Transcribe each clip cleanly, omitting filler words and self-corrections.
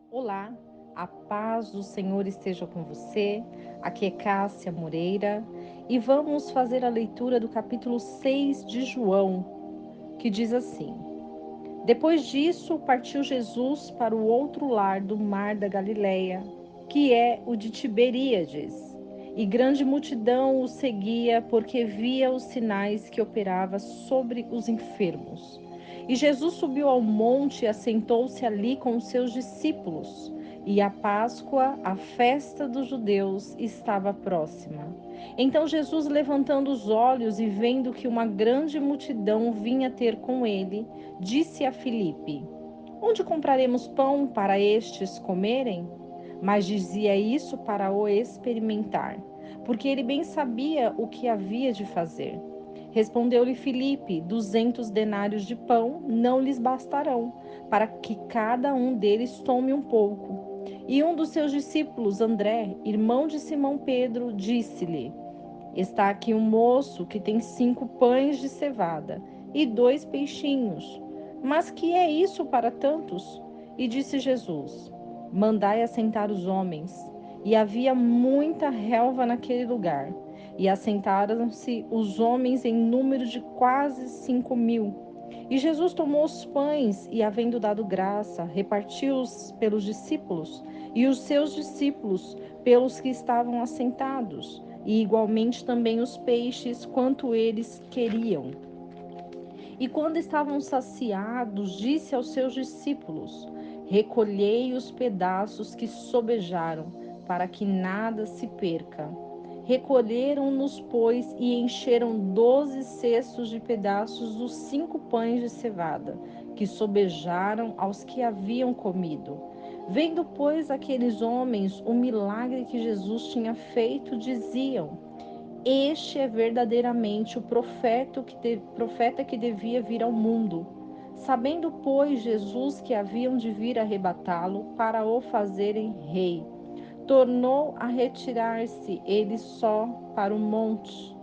Olá, a paz do Senhor esteja com você. Aqui é Cássia Moreira e vamos fazer a leitura do capítulo 6 de João, que diz assim: Depois disso, partiu Jesus para o outro lar do mar da Galileia, que é o de Tiberíades, e grande multidão o seguia porque via os sinais que operava sobre os enfermos. E Jesus subiu ao monte e assentou-se ali com os seus discípulos. E a Páscoa, a festa dos judeus, estava próxima. Então Jesus, levantando os olhos e vendo que uma grande multidão vinha ter com ele, disse a Filipe: Onde compraremos pão para estes comerem? Mas dizia isso para o experimentar, porque ele bem sabia o que havia de fazer. Respondeu-lhe Filipe: 200 denários de pão não lhes bastarão, para que cada um deles tome um pouco. E um dos seus discípulos, André, irmão de Simão Pedro, disse-lhe: Está aqui um moço que tem 5 pães de cevada e 2 peixinhos. Mas que é isso para tantos? E disse Jesus: Mandai assentar os homens. E havia muita relva naquele lugar. E assentaram-se os homens em número de quase 5.000. E Jesus tomou os pães e, havendo dado graça, repartiu-os pelos discípulos, e os seus discípulos pelos que estavam assentados, e igualmente também os peixes, quanto eles queriam. E quando estavam saciados, disse aos seus discípulos: Recolhei os pedaços que sobejaram, para que nada se perca. Recolheram-nos, pois, e encheram 12 cestos de pedaços dos 5 pães de cevada, que sobejaram aos que haviam comido. Vendo, pois, aqueles homens o milagre que Jesus tinha feito, diziam: Este é verdadeiramente o profeta que devia vir ao mundo. Sabendo, pois, Jesus que haviam de vir arrebatá-lo para o fazerem rei, tornou a retirar-se ele só para o monte.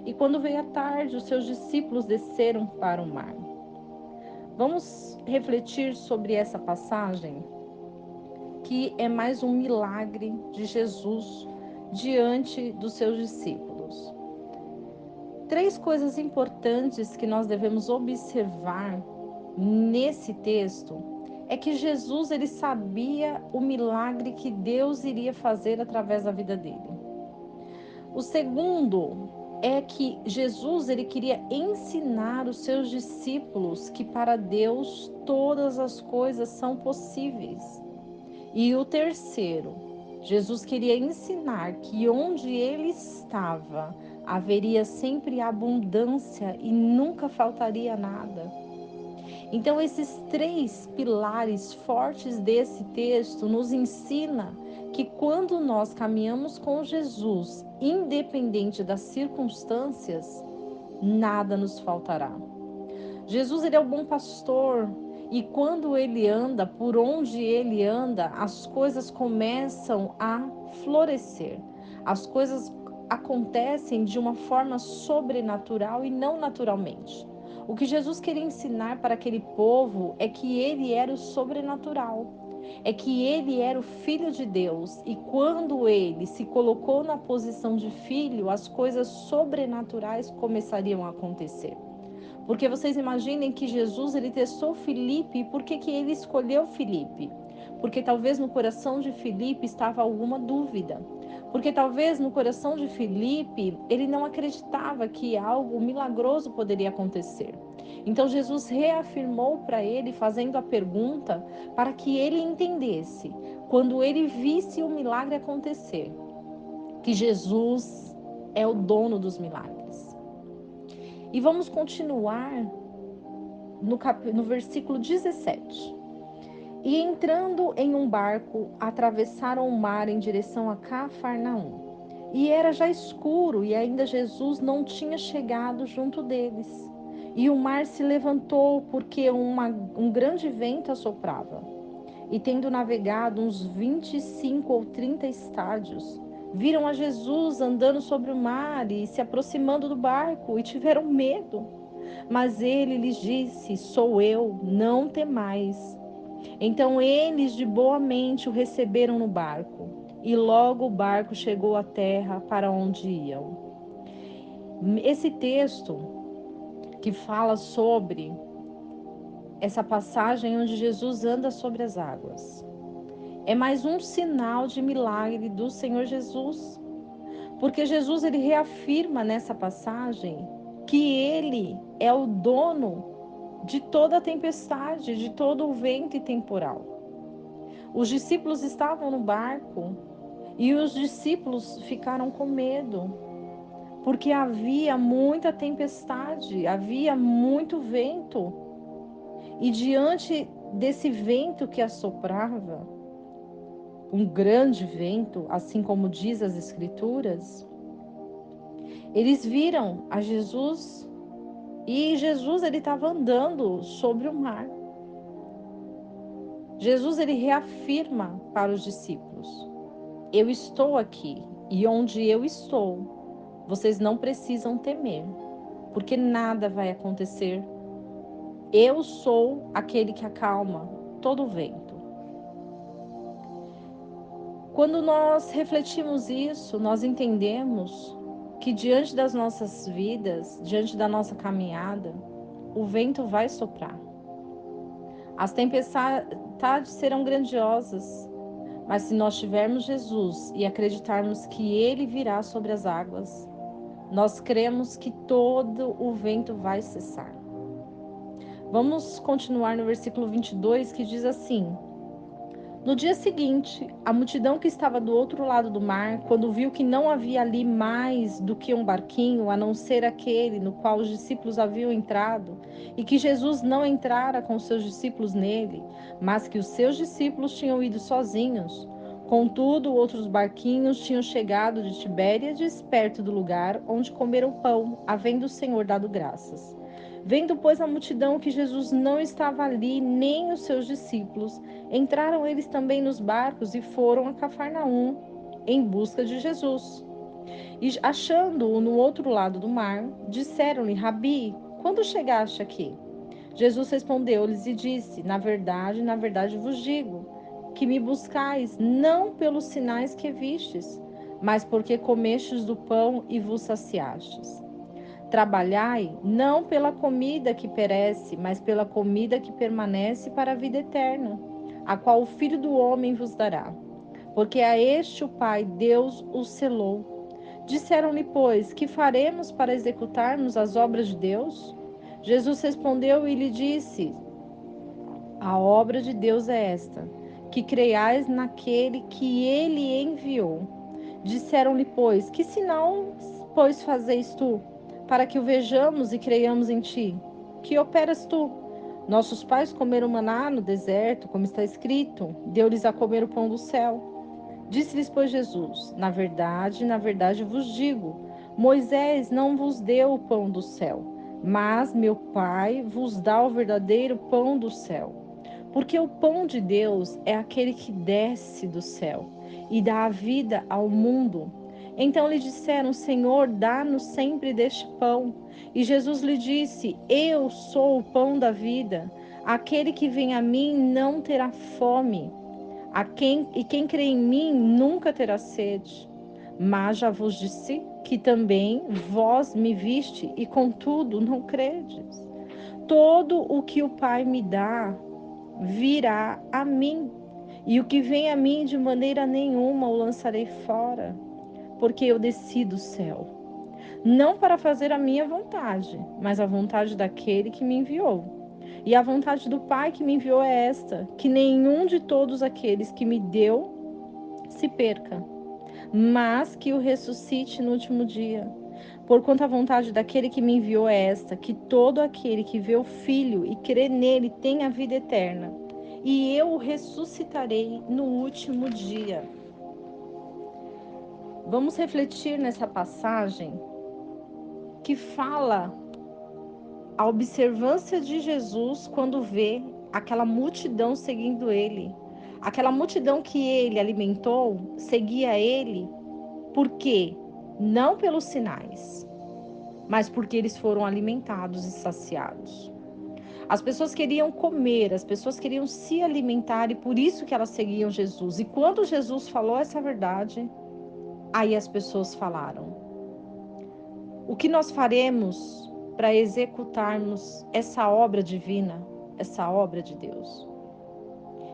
E quando veio a tarde, os seus discípulos desceram para o mar. Vamos refletir sobre essa passagem, que é mais um milagre de Jesus diante dos seus discípulos. 3 coisas importantes que nós devemos observar nesse texto é que Jesus, ele sabia o milagre que Deus iria fazer através da vida dele. O segundo é que Jesus, ele queria ensinar os seus discípulos que para Deus todas as coisas são possíveis. E o terceiro, Jesus queria ensinar que onde ele estava haveria sempre abundância e nunca faltaria nada. Então, esses 3 pilares fortes desse texto nos ensina que quando nós caminhamos com Jesus, independente das circunstâncias, nada nos faltará. Jesus, ele é o bom pastor, e quando ele anda, por onde ele anda, as coisas começam a florescer. As coisas acontecem de uma forma sobrenatural e não naturalmente. O que Jesus queria ensinar para aquele povo é que ele era o sobrenatural, é que ele era o Filho de Deus, e quando ele se colocou na posição de filho, as coisas sobrenaturais começariam a acontecer. Porque vocês imaginem que Jesus, ele testou Filipe, e por que ele escolheu Filipe? Porque talvez no coração de Filipe estava alguma dúvida. Porque talvez no coração de Filipe, ele não acreditava que algo milagroso poderia acontecer. Então Jesus reafirmou para ele, fazendo a pergunta, para que ele entendesse, quando ele visse o milagre acontecer, que Jesus é o dono dos milagres. E vamos continuar no versículo 17. E entrando em um barco, atravessaram o mar em direção a Cafarnaum. E era já escuro, e ainda Jesus não tinha chegado junto deles. E o mar se levantou, porque um grande vento assoprava. E tendo navegado uns 25 ou 30 estádios, viram a Jesus andando sobre o mar e se aproximando do barco, e tiveram medo. Mas ele lhes disse: Sou eu, não temais. Então eles de boa mente o receberam no barco, e logo o barco chegou à terra para onde iam. Esse texto que fala sobre essa passagem onde Jesus anda sobre as águas é mais um sinal de milagre do Senhor Jesus, porque Jesus ele reafirma nessa passagem que ele é o dono de toda a tempestade, de todo o vento temporal. Os discípulos estavam no barco e os discípulos ficaram com medo, porque havia muita tempestade, havia muito vento. E diante desse vento que assoprava, um grande vento, assim como diz as Escrituras, eles viram a Jesus e Jesus ele estava andando sobre o mar. Jesus ele reafirma para os discípulos: eu estou aqui e onde eu estou, vocês não precisam temer, porque nada vai acontecer. Eu sou aquele que acalma todo o vento. Quando nós refletimos isso, nós entendemos que diante das nossas vidas, diante da nossa caminhada, o vento vai soprar. As tempestades serão grandiosas, mas se nós tivermos Jesus e acreditarmos que Ele virá sobre as águas, nós cremos que todo o vento vai cessar. Vamos continuar no versículo 22, que diz assim: no dia seguinte, a multidão que estava do outro lado do mar, quando viu que não havia ali mais do que um barquinho, a não ser aquele no qual os discípulos haviam entrado, e que Jesus não entrara com seus discípulos nele, mas que os seus discípulos tinham ido sozinhos. Contudo, outros barquinhos tinham chegado de Tibériades, perto do lugar onde comeram pão, havendo o Senhor dado graças. Vendo, pois, a multidão que Jesus não estava ali, nem os seus discípulos, entraram eles também nos barcos e foram a Cafarnaum em busca de Jesus. E achando-o no outro lado do mar, disseram-lhe: Rabi, quando chegaste aqui? Jesus respondeu-lhes e disse: na verdade vos digo, que me buscais não pelos sinais que vistes, mas porque comestes do pão e vos saciastes. Trabalhai não pela comida que perece, mas pela comida que permanece para a vida eterna, a qual o Filho do Homem vos dará. Porque a este o Pai, Deus, o selou. Disseram-lhe, pois, que faremos para executarmos as obras de Deus? Jesus respondeu e lhe disse: a obra de Deus é esta, que creiais naquele que ele enviou. Disseram-lhe, pois, que sinal, pois, fazeis tu, para que o vejamos e creiamos em ti? Que operas tu? Nossos pais comeram maná no deserto, como está escrito, deu-lhes a comer o pão do céu. Disse-lhes, pois, Jesus: na verdade vos digo, Moisés não vos deu o pão do céu, mas meu Pai vos dá o verdadeiro pão do céu. Porque o pão de Deus é aquele que desce do céu e dá a vida ao mundo. Então lhe disseram: Senhor, dá-nos sempre deste pão. E Jesus lhe disse: eu sou o pão da vida. Aquele que vem a mim não terá fome. Quem crê em mim nunca terá sede. Mas já vos disse que também vós me viste e contudo não credes. Todo o que o Pai me dá virá a mim, e o que vem a mim de maneira nenhuma o lançarei fora, porque eu desci do céu, não para fazer a minha vontade, mas a vontade daquele que me enviou. E a vontade do Pai que me enviou é esta, que nenhum de todos aqueles que me deu se perca, mas que o ressuscite no último dia. Porquanto a vontade daquele que me enviou é esta, que todo aquele que vê o Filho e crê nele tenha a vida eterna, e eu o ressuscitarei no último dia. Vamos refletir nessa passagem que fala a observância de Jesus quando vê aquela multidão seguindo ele. Aquela multidão que ele alimentou seguia ele, por quê? Não pelos sinais, mas porque eles foram alimentados e saciados. As pessoas queriam comer, as pessoas queriam se alimentar e por isso que elas seguiam Jesus. E quando Jesus falou essa verdade, aí as pessoas falaram: o que nós faremos para executarmos essa obra divina, essa obra de Deus?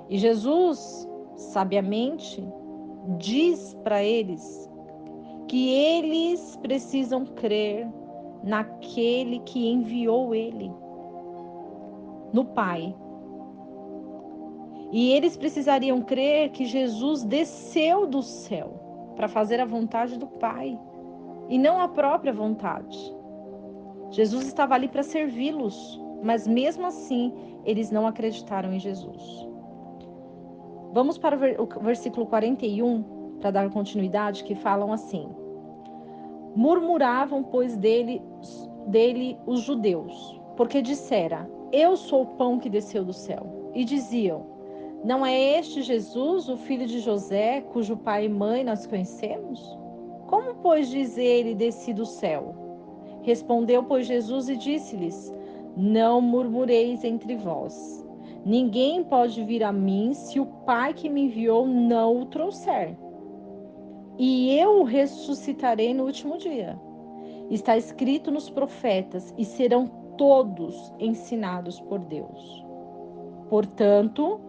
E Jesus, sabiamente, diz para eles que eles precisam crer naquele que enviou ele, no Pai. E eles precisariam crer que Jesus desceu do céu para fazer a vontade do Pai e não a própria vontade. Jesus estava ali para servi-los, mas mesmo assim eles não acreditaram em Jesus. Vamos para o versículo 41, para dar continuidade, que falam assim: murmuravam, pois, dele os judeus, porque dissera: eu sou o pão que desceu do céu. E diziam: não é este Jesus, o filho de José, cujo pai e mãe nós conhecemos? Como, pois, diz ele: desci do céu? Respondeu, pois, Jesus e disse-lhes: não murmureis entre vós. Ninguém pode vir a mim se o Pai que me enviou não o trouxer. E eu o ressuscitarei no último dia. Está escrito nos profetas, e serão todos ensinados por Deus. Portanto,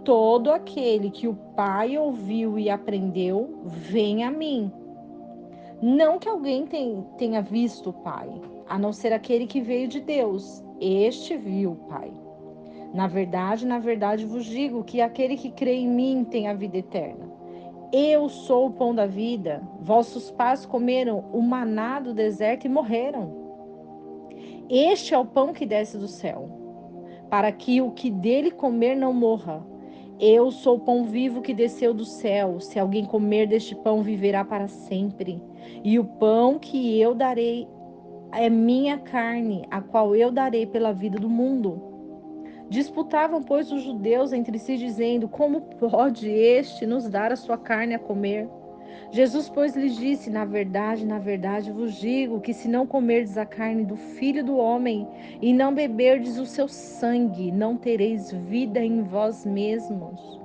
todo aquele que o Pai ouviu e aprendeu, vem a mim. Não que alguém tenha visto o Pai, a não ser aquele que veio de Deus. Este viu o Pai. Na verdade vos digo que aquele que crê em mim tem a vida eterna. Eu sou o pão da vida. Vossos pais comeram o maná do deserto e morreram. Este é o pão que desce do céu, para que o que dele comer não morra. Eu sou o pão vivo que desceu do céu. Se alguém comer deste pão, viverá para sempre. E o pão que eu darei é minha carne, a qual eu darei pela vida do mundo. Disputavam, pois, os judeus entre si, dizendo: como pode este nos dar a sua carne a comer? Jesus, pois, lhes disse: na verdade vos digo que se não comerdes a carne do Filho do Homem e não beberdes o seu sangue, não tereis vida em vós mesmos.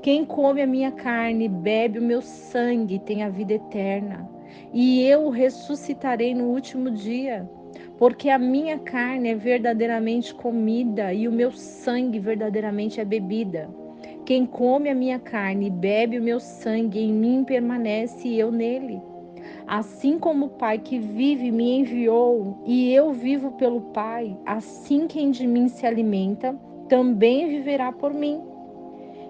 Quem come a minha carne e bebe o meu sangue tem a vida eterna, e eu o ressuscitarei no último dia. Porque a minha carne é verdadeiramente comida e o meu sangue verdadeiramente é bebida. Quem come a minha carne e bebe o meu sangue, em mim permanece e eu nele. Assim como o Pai que vive me enviou e eu vivo pelo Pai, assim quem de mim se alimenta também viverá por mim.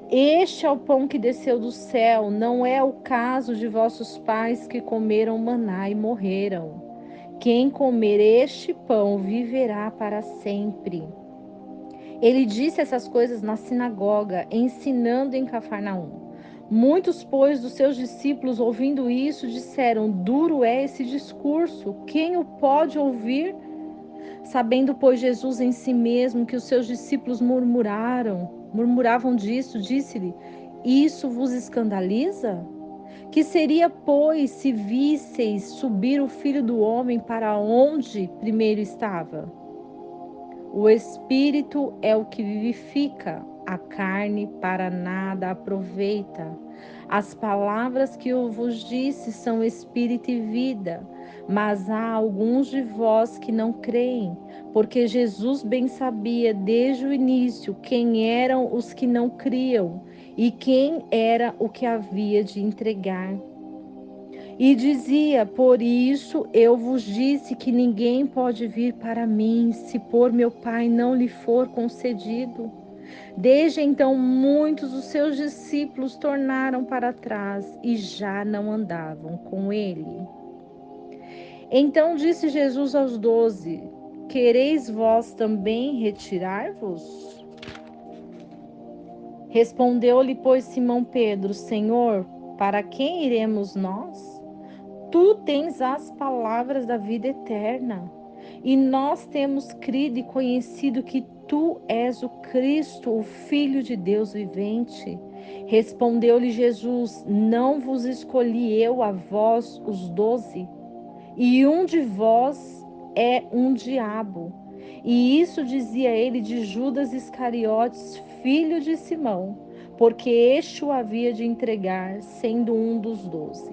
Este é o pão que desceu do céu, não é o caso de vossos pais que comeram maná e morreram. Quem comer este pão viverá para sempre. Ele disse essas coisas na sinagoga, ensinando em Cafarnaum. Muitos, pois, dos seus discípulos, ouvindo isso, disseram: duro é esse discurso, quem o pode ouvir? Sabendo, pois, Jesus em si mesmo que os seus discípulos murmuravam disso, disse-lhe: isso vos escandaliza? Que seria, pois, se visseis subir o Filho do Homem para onde primeiro estava? O Espírito é o que vivifica, a carne para nada aproveita. As palavras que eu vos disse são espírito e vida, mas há alguns de vós que não creem, porque Jesus bem sabia desde o início quem eram os que não criam e quem era o que havia de entregar. E dizia: por isso eu vos disse que ninguém pode vir para mim, se por meu Pai não lhe for concedido. Desde então, muitos dos seus discípulos tornaram para trás e já não andavam com ele. Então disse Jesus aos 12: quereis vós também retirar-vos? Respondeu-lhe, pois, Simão Pedro: Senhor, para quem iremos nós? Tu tens as palavras da vida eterna, e nós temos crido e conhecido que tu és o Cristo, o Filho de Deus vivente. Respondeu-lhe Jesus: não vos escolhi eu a vós, os 12, e um de vós é um diabo. E isso dizia ele de Judas Iscariotes, filho de Simão, porque este o havia de entregar, sendo um dos 12.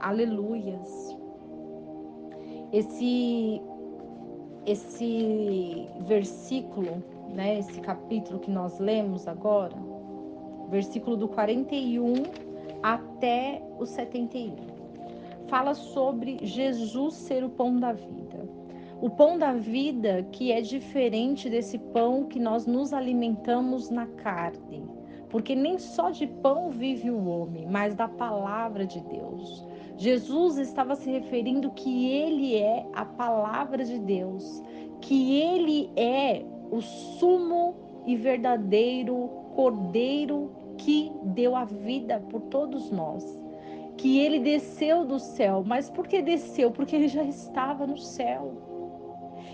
Aleluias. Esse versículo, né, esse capítulo que nós lemos agora, versículo do 41 até o 71, fala sobre Jesus ser o pão da vida. O pão da vida que é diferente desse pão que nós nos alimentamos na carne. Porque nem só de pão vive o homem, mas da palavra de Deus. Jesus estava se referindo que ele é a palavra de Deus, que ele é o sumo e verdadeiro Cordeiro que deu a vida por todos nós. Que ele desceu do céu. Mas por que desceu? Porque ele já estava no céu.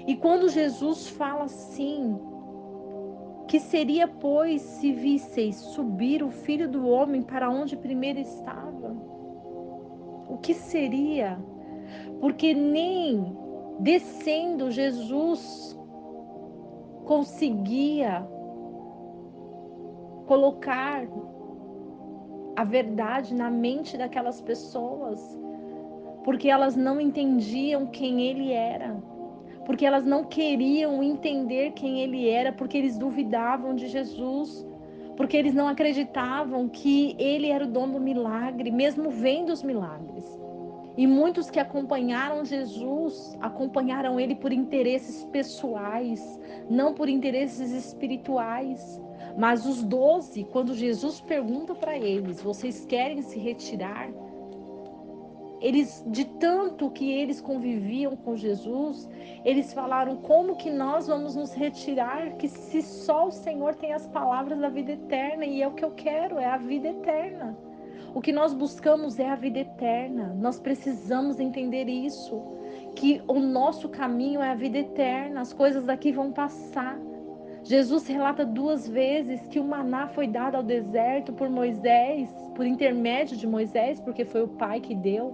E quando Jesus fala assim, que seria, pois, se visseis subir o Filho do Homem para onde primeiro estava? O que seria? Porque nem descendo Jesus conseguia colocar a verdade na mente daquelas pessoas, porque elas não entendiam quem ele era, porque elas não queriam entender quem ele era, porque eles duvidavam de Jesus, porque eles não acreditavam que ele era o dono do milagre, mesmo vendo os milagres. E muitos que acompanharam Jesus, acompanharam ele por interesses pessoais, não por interesses espirituais. Mas os 12, quando Jesus pergunta para eles, vocês querem se retirar? Eles, de tanto que eles conviviam com Jesus, eles falaram, como que nós vamos nos retirar, que se só o Senhor tem as palavras da vida eterna, e é o que eu quero, é a vida eterna. O que nós buscamos é a vida eterna. Nós precisamos entender isso, que o nosso caminho é a vida eterna, as coisas daqui vão passar. Jesus relata 2 vezes que o maná foi dado ao deserto por Moisés, por intermédio de Moisés, porque foi o pai que deu.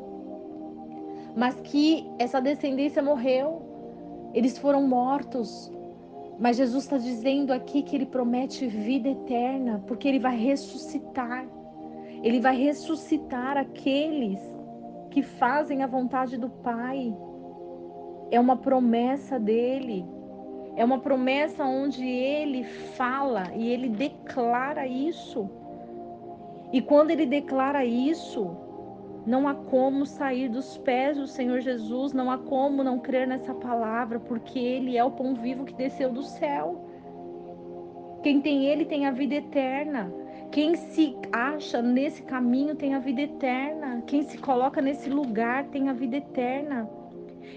Mas que essa descendência morreu, eles foram mortos. Mas Jesus está dizendo aqui que ele promete vida eterna, porque ele vai ressuscitar. Ele vai ressuscitar aqueles que fazem a vontade do Pai. É uma promessa dele. É uma promessa onde ele fala e ele declara isso. E quando ele declara isso, não há como sair dos pés do Senhor Jesus, não há como não crer nessa palavra, porque ele é o pão vivo que desceu do céu. Quem tem ele tem a vida eterna. Quem se acha nesse caminho tem a vida eterna. Quem se coloca nesse lugar tem a vida eterna.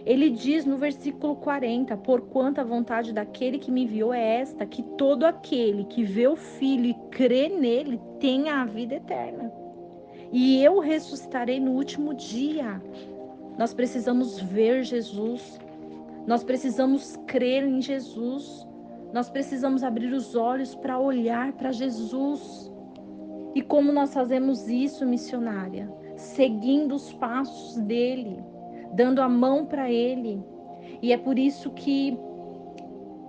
Ele diz no versículo 40, porquanto a vontade daquele que me enviou é esta, que todo aquele que vê o Filho e crê nele tenha a vida eterna. E eu ressuscitarei no último dia. Nós precisamos ver Jesus. Nós precisamos crer em Jesus. Nós precisamos abrir os olhos para olhar para Jesus. E como nós fazemos isso, missionária? Seguindo os passos dele, dando a mão para ele. E é por isso que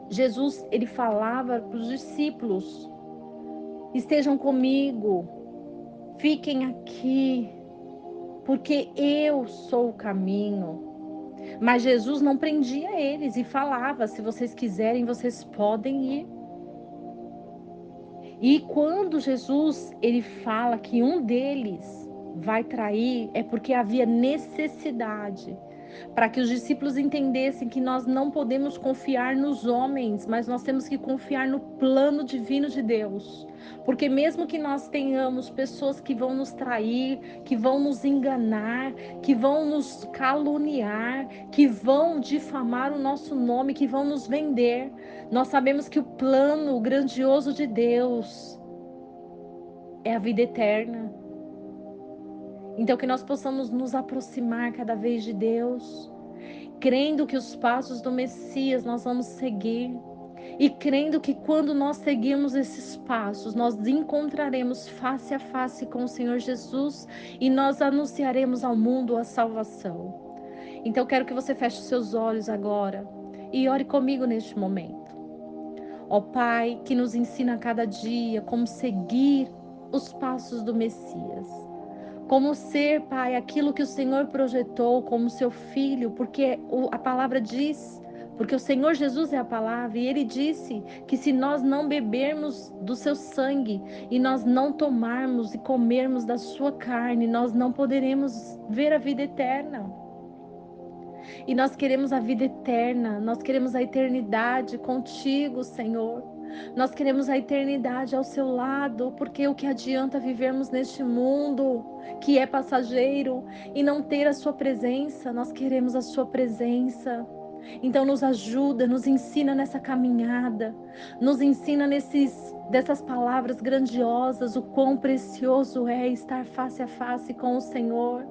Jesus, ele falava para os discípulos, estejam comigo, fiquem aqui, porque eu sou o caminho. Mas Jesus não prendia eles e falava, se vocês quiserem, vocês podem ir. E quando Jesus, ele fala que um deles vai trair, é porque havia necessidade, para que os discípulos entendessem que nós não podemos confiar nos homens, mas nós temos que confiar no plano divino de Deus. Porque mesmo que nós tenhamos pessoas que vão nos trair, que vão nos enganar, que vão nos caluniar, que vão difamar o nosso nome, que vão nos vender, nós sabemos que o plano grandioso de Deus é a vida eterna. Então que nós possamos nos aproximar cada vez de Deus, crendo que os passos do Messias nós vamos seguir, e crendo que quando nós seguirmos esses passos, nós encontraremos face a face com o Senhor Jesus e nós anunciaremos ao mundo a salvação. Então quero que você feche os seus olhos agora e ore comigo neste momento. Ó Pai, que nos ensina a cada dia como seguir os passos do Messias. Como ser, Pai, aquilo que o Senhor projetou como seu filho, porque a palavra diz, porque o Senhor Jesus é a palavra, e ele disse que se nós não bebermos do seu sangue e nós não tomarmos e comermos da sua carne, nós não poderemos ver a vida eterna. E nós queremos a vida eterna, nós queremos a eternidade contigo, Senhor. Nós queremos a eternidade ao seu lado, porque o que adianta vivermos neste mundo que é passageiro e não ter a sua presença? Nós queremos a sua presença. Então nos ajuda, nos ensina nessa caminhada, nos ensina dessas palavras grandiosas, o quão precioso é estar face a face com o Senhor.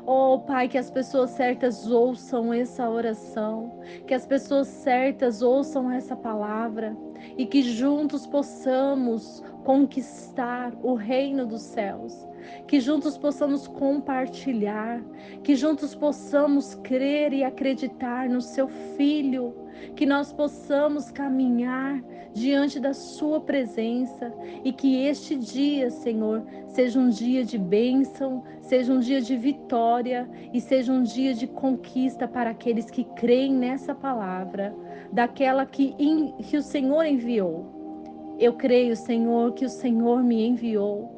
Oh, Pai, que as pessoas certas ouçam essa oração, que as pessoas certas ouçam essa palavra e que juntos possamos conquistar o reino dos céus, que juntos possamos compartilhar, que juntos possamos crer e acreditar no Seu Filho, que nós possamos caminhar diante da Sua presença e que este dia, Senhor, seja um dia de bênção, seja um dia de vitória e seja um dia de conquista para aqueles que creem nessa palavra, daquela que o Senhor enviou. Eu creio, Senhor, que o Senhor me enviou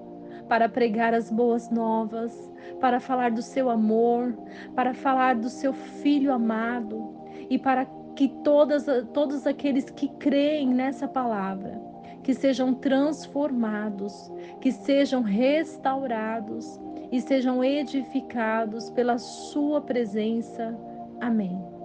para pregar as boas novas, para falar do seu amor, para falar do seu Filho amado e para que todos aqueles que creem nessa palavra, que sejam transformados, que sejam restaurados e sejam edificados pela sua presença. Amém.